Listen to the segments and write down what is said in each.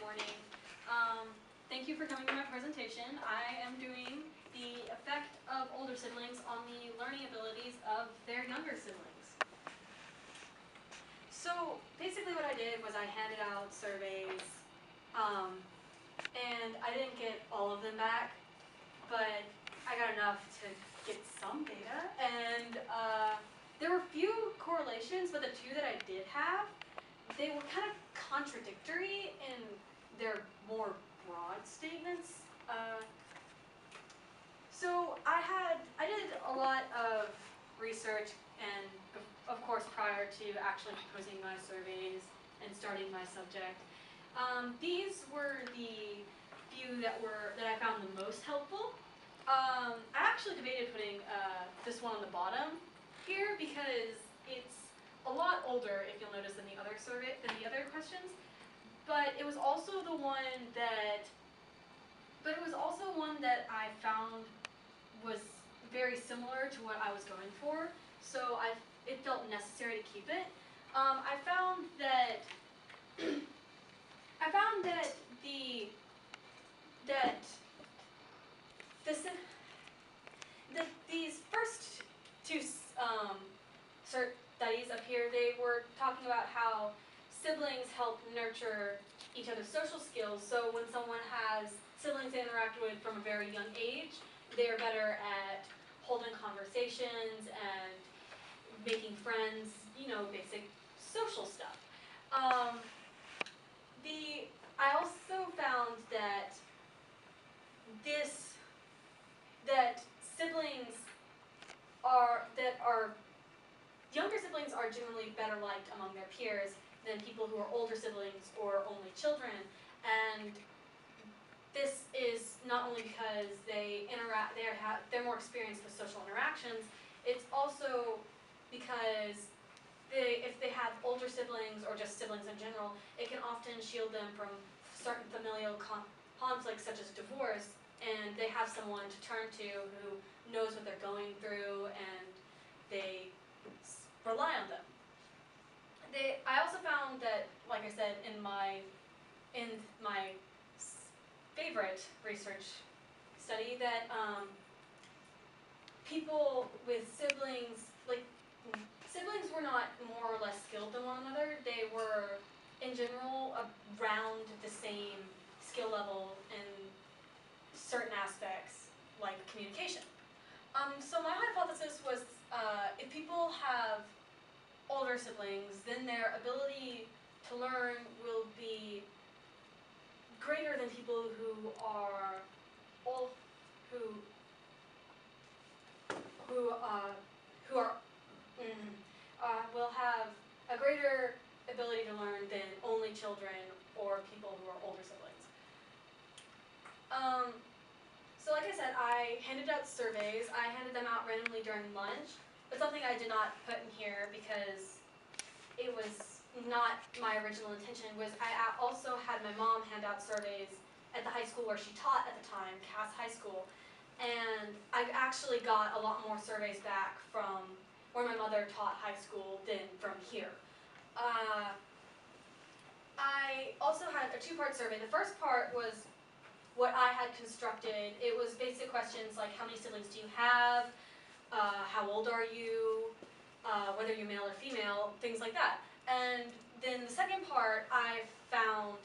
morning. Thank you for coming to my presentation. I am doing the effect of older siblings on the learning abilities of their younger siblings. So basically what I did was I handed out surveys, and I didn't get all of them back, but I got enough to get some data, and there were few correlations, but the two that I did have, they were kind of contradictory in their more broad statements. So I did a lot of research, and of course prior to actually proposing my surveys and starting my subject. These were the few that I found the most helpful. I actually debated putting this one on the bottom here because it's a lot older, if you'll notice, than the other questions. But it was also the one that I found was very similar to what I was going for. So it felt necessary to keep it. I found that these first two studies up here, they were talking about how siblings help nurture each other's social skills. So when someone has siblings they interact with from a very young age, they're better at holding conversations and making friends, basic social stuff. I also found that younger siblings are generally better liked among their peers than people who are older siblings or only children. And this is not only because they're more experienced with social interactions, it's also because if they have older siblings or just siblings in general, it can often shield them from certain familial conflicts such as divorce, and they have someone to turn to who knows what they're going through, and they rely on them. I also found that, like I said, in my favorite research study, that people with siblings were not more or less skilled than one another. They were, in general, around the same skill level in certain aspects, like communication. So my hypothesis was if people have older siblings, then their ability to learn will be greater than people who are will have a greater ability to learn than only children or people who are older siblings. So like I said, I handed out surveys. I handed them out randomly during lunch, but something I did not put in here because it was not my original intention was I also had my mom hand out surveys at the high school where she taught at the time, Cass High School, and I actually got a lot more surveys back from where my mother taught high school than from here. I also had a two-part survey. The first part was what I had constructed. It was basic questions like how many siblings do you have, how old are you, whether you're male or female, things like that. And then the second part I found,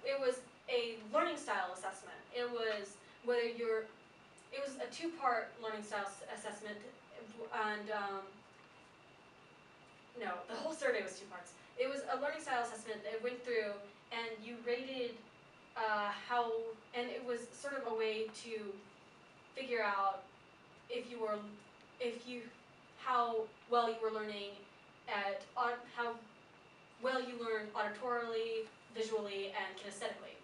it was a learning style assessment. It was a two-part learning style assessment, and no, the whole survey was two parts. It was a learning style assessment that went through, and you rated and it was sort of a way to figure out how well you were learning how well you learned auditorily, visually, and kinesthetically.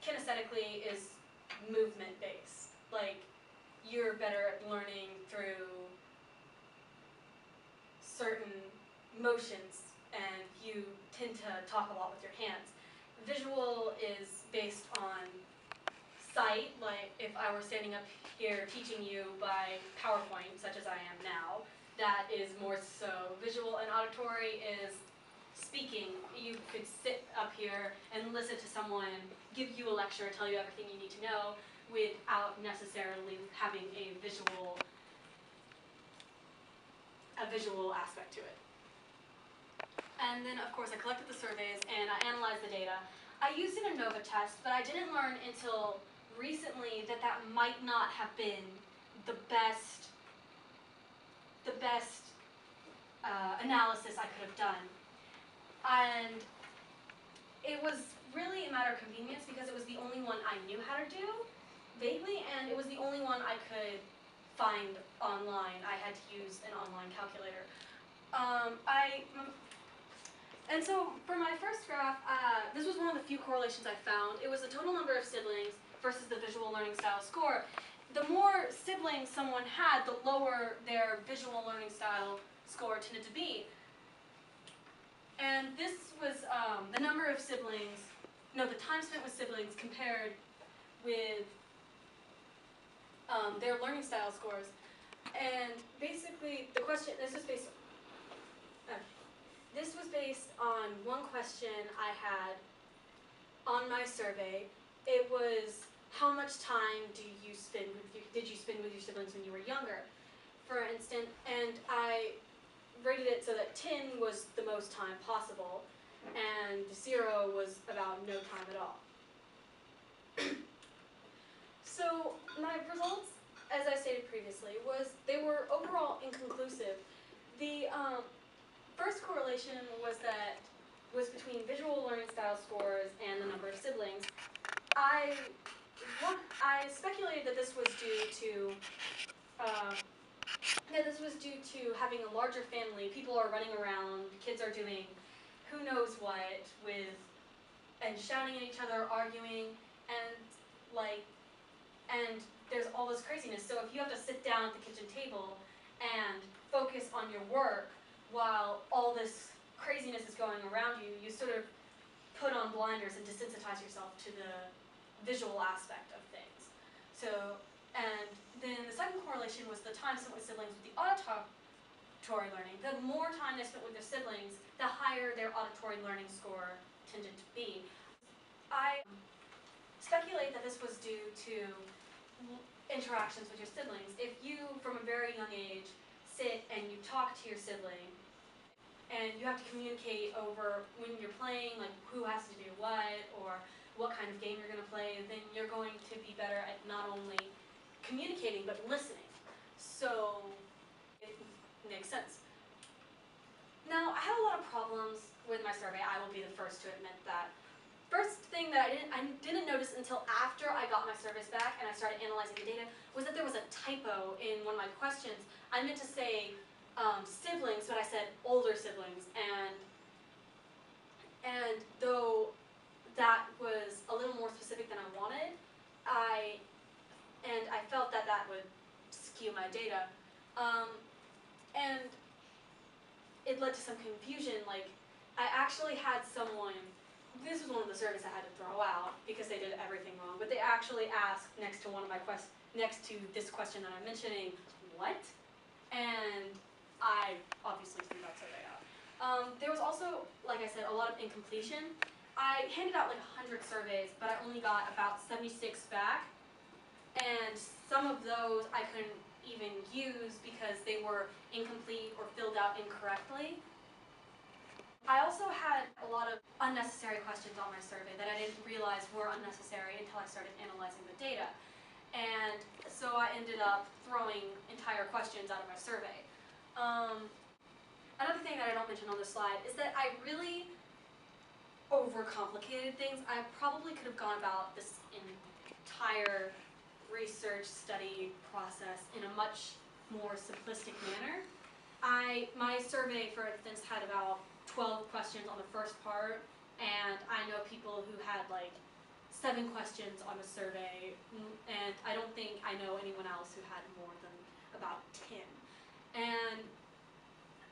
Kinesthetically is movement based. Like, you're better at learning through certain motions, and you tend to talk a lot with your hands. Visual is based on sight, like if I were standing up here teaching you by PowerPoint, such as I am now, that is more so visual, and auditory is speaking. You could sit up here and listen to someone give you a lecture, tell you everything you need to know, without necessarily having a visual aspect to it. And then, of course, I collected the surveys and I analyzed the data. I used an ANOVA test, but I didn't learn until recently that that might not have been the best analysis I could have done. And it was really a matter of convenience because it was the only one I knew how to do, vaguely, and it was the only one I could find online. I had to use an online calculator. And so for my first graph, this was one of the few correlations I found. It was the total number of siblings versus the visual learning style score. The more siblings someone had, the lower their visual learning style score tended to be. And this was the number of siblings, no, the time spent with siblings compared with their learning style scores. And basically, the question, this was based on one question I had on my survey. It was, how much time did you spend with your siblings when you were younger, for instance, and I rated it so that 10 was the most time possible, and 0 was about no time at all. So my results, as I stated previously, they were overall inconclusive. The first correlation was between visual learning style scores and the number of siblings. I speculated that this was due to having a larger family. People are running around, kids are doing who knows what and shouting at each other, arguing, and there's all this craziness. So if you have to sit down at the kitchen table and focus on your work while all this craziness is going around you, you sort of put on blinders and desensitize yourself to the visual aspect of things. So, and then the second correlation was the time spent with siblings with the auditory learning. The more time they spent with their siblings, the higher their auditory learning score tended to be. I speculate that this was due to interactions with your siblings. If you, from a very young age, sit and you talk to your sibling, and you have to communicate over when you're playing, like who has to do what, or what kind of game you're going to play, then you're going to be better at not only communicating, but listening. So it makes sense. Now, I had a lot of problems with my survey. I will be the first to admit that. First thing that I didn't notice until after I got my surveys back and I started analyzing the data was that there was a typo in one of my questions. I meant to say siblings, but I said older siblings, and though that was a little more specific than I wanted, I felt that that would skew my data, and it led to some confusion. Like, I actually had someone. This was one of the surveys I had to throw out because they did everything wrong. But they actually asked next to one of my next to this question that I'm mentioning, what? And I obviously threw that survey out. There was also, like I said, a lot of incompletion. I handed out like 100 surveys, but I only got about 76 back. And some of those I couldn't even use because they were incomplete or filled out incorrectly. I also had a lot of unnecessary questions on my survey that I didn't realize were unnecessary until I started analyzing the data. And so I ended up throwing entire questions out of my survey. Another thing that I don't mention on this slide is that I really overcomplicated things. I probably could have gone about this entire research study process in a much more simplistic manner. My survey, for instance, had about 12 questions on the first part, and I know people who had like 7 questions on a survey, and I don't think I know anyone else who had more than about 10. And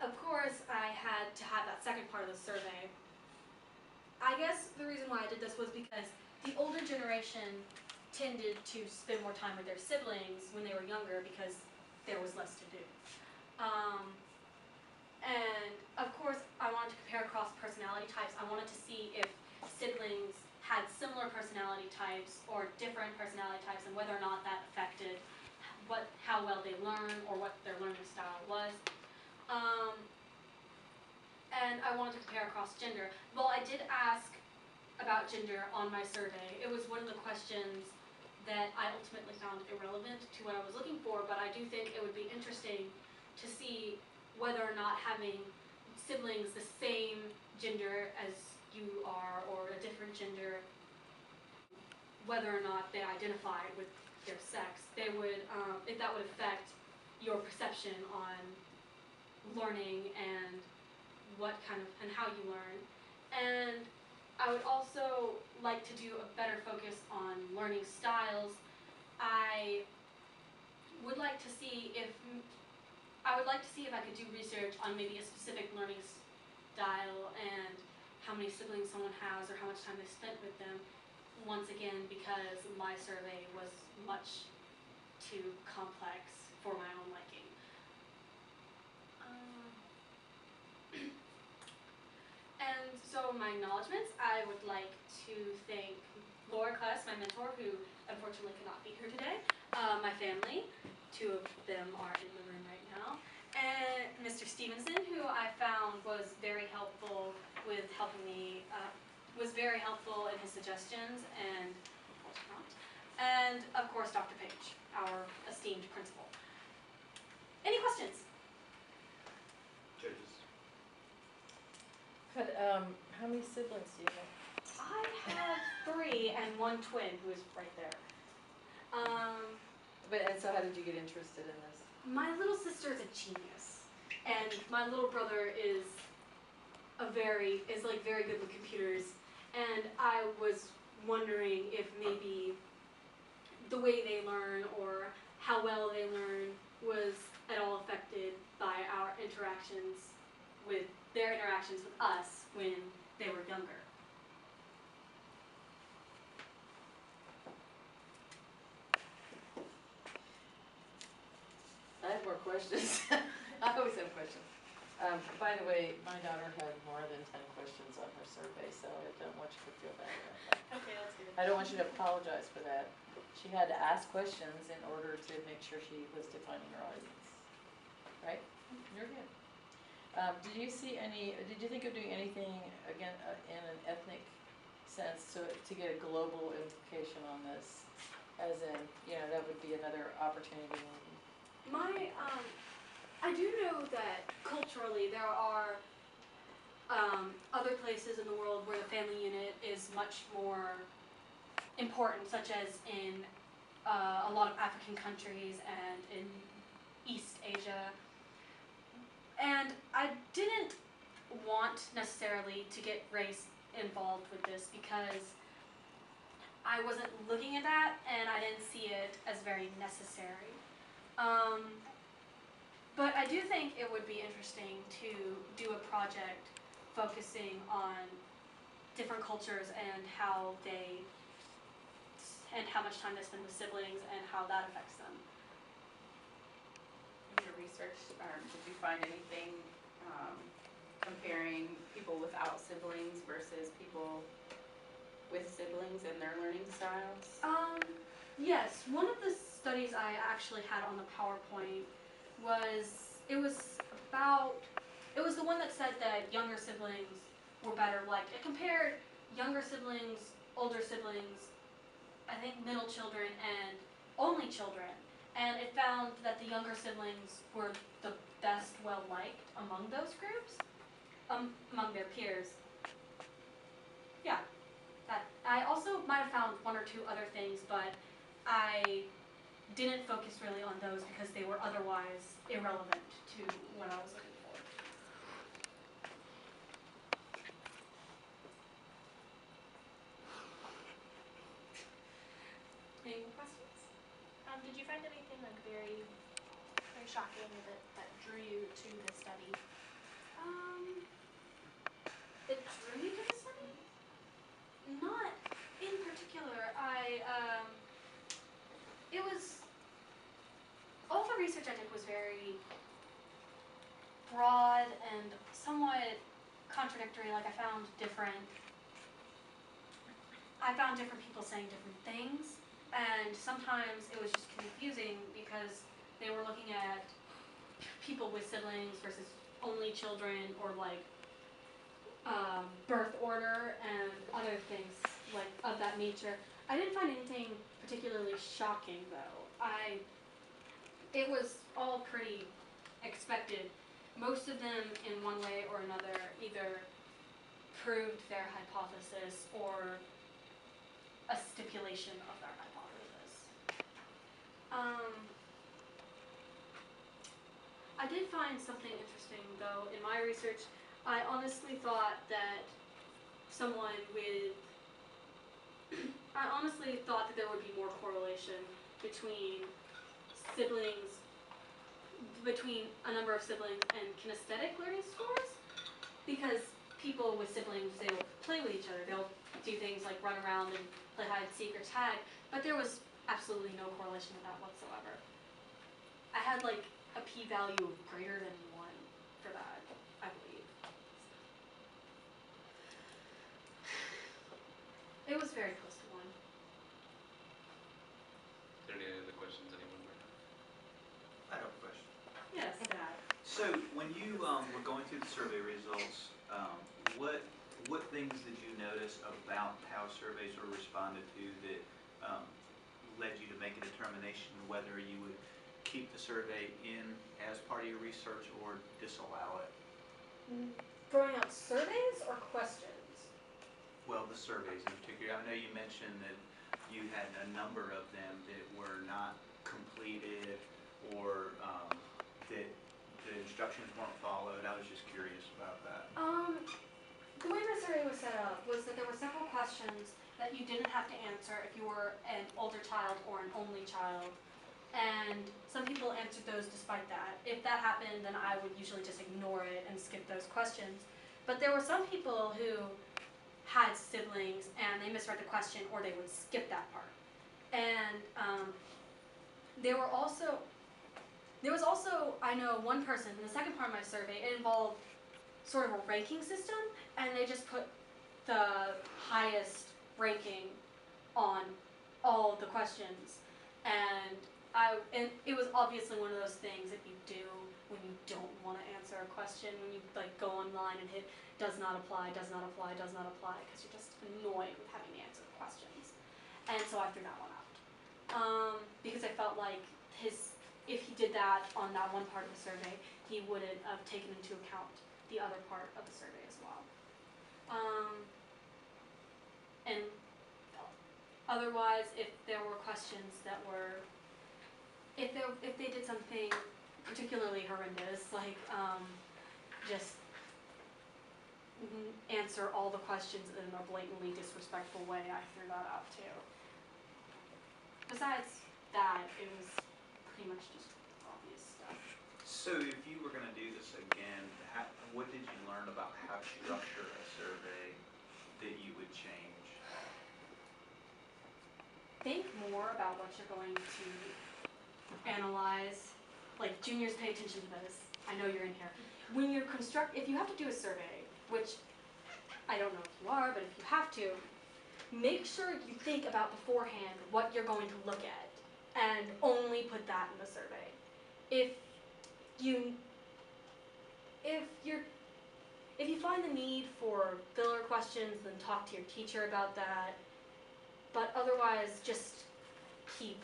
of course, I had to have that second part of the survey. I guess the reason why I did this was because the older generation tended to spend more time with their siblings when they were younger because there was less to do. And of course, I wanted to compare across personality types. I wanted to see if siblings had similar personality types or different personality types, and whether or not that affected how well they learn or what their learning style was. And I wanted to compare across gender. Well, I did ask about gender on my survey. It was one of the questions that I ultimately found irrelevant to what I was looking for, but I do think it would be interesting to see whether or not having siblings the same gender as you are or a different gender, whether or not they identify with their sex, they would, if that would affect your perception on learning and and how you learn. And I would also like to do a better focus on learning styles. I would like to see if I could do research on maybe a specific learning style and how many siblings someone has or how much time they spent with them. Once again, because my survey was much too complex for my own liking. And so my acknowledgements, I would like to thank Laura Kless, my mentor, who unfortunately could not be here today, my family, 2 of them are in the room right now, and Mr. Stevenson, who I found was very helpful with helping me, was very helpful in his suggestions, and of course Dr. Page, our esteemed principal. Any questions? Judges. But, how many siblings do you have? I have 3 and 1 twin who is right there. And so how did you get interested in this? My little sister is a genius, and my little brother is very good with computers, and I was wondering if maybe the way they learn or how well they learn was at all affected by their interactions with us when they were younger. I have more questions. I always have questions. By the way, my daughter had more than 10 questions on her survey, so I don't want you to feel bad about that. Okay, that's good. I don't want you to apologize for that. She had to ask questions in order to make sure she was defining her audience. Right? You're good. Did you think of doing anything, again, in an ethnic sense to get a global implication on this? As in, that would be another opportunity. I do know that culturally there are other places in the world where the family unit is much more important, such as in a lot of African countries and in East Asia. And I didn't want necessarily to get race involved with this because I wasn't looking at that and I didn't see it as very necessary. But I do think it would be interesting to do a project focusing on different cultures and how much time they spend with siblings and how that affects them. In your research, did you find anything comparing people without siblings versus people with siblings and their learning styles? Yes, one of the studies I actually had on the PowerPoint was the one that said that younger siblings were better liked. It compared younger siblings, older siblings, I think middle children, and only children. And it found that the younger siblings were the best well-liked among those groups, among their peers. Yeah, I also might have found 1 or 2 other things, but I didn't focus really on those because they were otherwise irrelevant to what I was looking for. Any more questions? Did you find anything very shocking that drew you to the study? That drew me to the study? Not in particular. All the research I did was very broad and somewhat contradictory. Like I found different people saying different things, and sometimes it was just confusing because they were looking at people with siblings versus only children, or like birth order and other things like of that nature. I didn't find anything particularly shocking though. It was all pretty expected. Most of them, in one way or another, either proved their hypothesis or a stipulation of their hypothesis. I did find something interesting though in my research. I honestly thought that there would be more correlation between siblings, between a number of siblings and kinesthetic learning scores, because people with siblings, they'll play with each other, they'll do things like run around and play hide and seek or tag, but there was absolutely no correlation with that whatsoever. I had like a p-value of greater than 1 for that, I believe. It was very close to 1. Are there any other questions anyone might have? I have a question. Yes, Dad. So when you were going through the survey results, what things did you notice about how surveys were responded to that led you to make a determination whether you would keep the survey in as part of your research or disallow it? Throwing out surveys or questions? Well, the surveys in particular. I know you mentioned that you had a number of them that were not completed or that the instructions weren't followed. I was just curious about that. The way the survey was set up was that there were several questions that you didn't have to answer if you were an older child or an only child. And some people answered those despite that. If that happened, then I would usually just ignore it and skip those questions. But there were some people who had siblings and they misread the question, or they would skip that part. And there was also, I know one person in the second part of my survey, it involved sort of a ranking system, and they just put the highest ranking on all of the questions. And it was obviously one of those things that you do when you don't want to answer a question, when you like go online and hit does not apply, does not apply, does not apply, because you're just annoyed with having to answer the questions. And so I threw that one out. Because I felt like if he did that on that one part of the survey, he wouldn't have taken into account the other part of the survey as well. And otherwise, if there were questions that were, if they did something particularly horrendous, like just answer all the questions in a blatantly disrespectful way, I threw that out too. Besides that, it was pretty much just obvious stuff. So if you were going to do this again, what did you learn about how to structure a survey that you would change? Think more about what you're going to analyze. Like juniors, pay attention to this. I know you're in here. When you're if you have to do a survey, which I don't know if you are, but if you have to, make sure you think about beforehand what you're going to look at, and only put that in the survey. If you find the need for filler questions, then talk to your teacher about that. But otherwise, just keep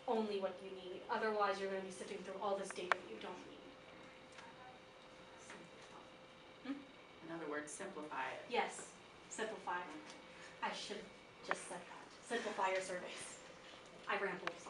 only what you need. Otherwise, you're going to be sifting through all this data that you don't need. In other words, simplify it. Yes, simplify. I should have just said that. Simplify your surveys. I rambled.